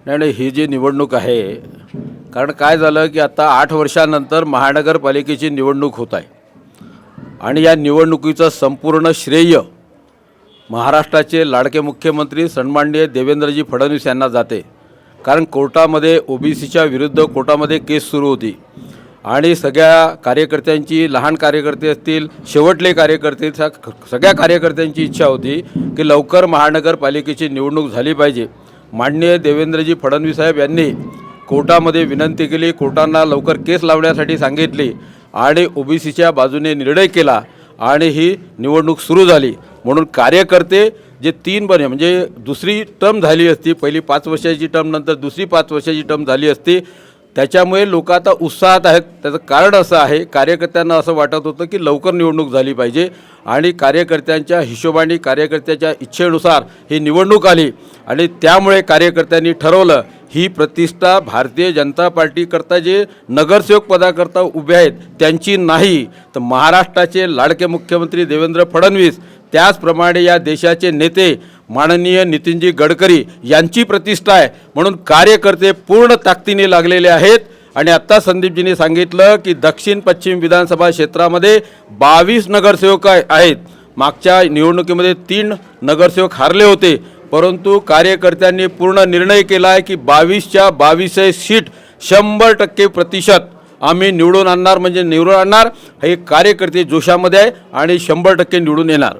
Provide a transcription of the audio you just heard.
नाही, ही जी निवडणूक आहे, कारण काय झालं की आता 8 वर्षानंतर महानगरपालिकेची निवडणूक होत आहे आणि या निवडणुकीचं संपूर्ण श्रेय महाराष्ट्राचे लाडके मुख्यमंत्री सन्माननीय देवेंद्रजी फडणवीस यांना जाते। कारण कोर्टामध्ये ओबीसीच्या विरुद्ध कोर्टामध्ये केस सुरू होती आणि सगळ्या कार्यकर्त्यांची, लहान कार्यकर्ते असतील, शेवटले कार्यकर्ते, सगळ्या कार्यकर्त्यांची इच्छा होती की लवकर महानगरपालिकेची निवडणूक झाली पाहिजे। माननीय देवेंद्रजी फडणवीस साहेब यांनी कोर्टामध्ये विनंती केली, कोर्टांना लवकर केस लावण्यासाठी सांगितली आणि ओबीसीच्या बाजूने निर्णय केला आणि ही निवडणूक सुरू झाली। म्हणून कार्यकर्ते जे 3 बने म्हणजे दुसरी टर्म झाली असती, पहिली 5 वर्षाची टर्म नंतर दुसरी 5 वर्षाची टर्म झाली असती, त्याच्यामुळे लोक आता उत्साहात आहेत। त्याचं कारण असं आहे, कार्यकर्त्यांना असं वाटत होतं की लवकर निवडणूक झाली पाहिजे आणि कार्यकर्त्यांच्या हिशोबाने, कार्यकर्त्याच्या इच्छेनुसार ही निवडणूक आली आणि त्यामुळे कार्यकर्त्यांनी ठरवलं ही प्रतिष्ठा भारतीय जनता पार्टीकरता जे नगरसेवक पदाकरता उभे आहेत त्यांची नाही, तर महाराष्ट्राचे लाडके मुख्यमंत्री देवेंद्र फडणवीस, त्याचप्रमाणे या देशाचे नेते माननीय नितीनजी गडकरी यांची प्रतिष्ठा आहे। म्हणून कार्यकर्ते पूर्ण ताकदीने लागलेले आहेत आणि आत्ता संदीपजींनी सांगितलं की दक्षिण पश्चिम विधानसभा क्षेत्रामध्ये 22 नगरसेवक आहेत। मागच्या निवडणुकीमध्ये 3 नगरसेवक हारले होते, परंतु कार्यकर्त्यांनी पूर्ण निर्णय केला आहे की 22च्या 22 सीट 100% आम्ही निवडून आणणार, म्हणजे निवडून आणणार। हे कार्यकर्ते जोशामध्ये आहे आणि 100% निवडून येणार।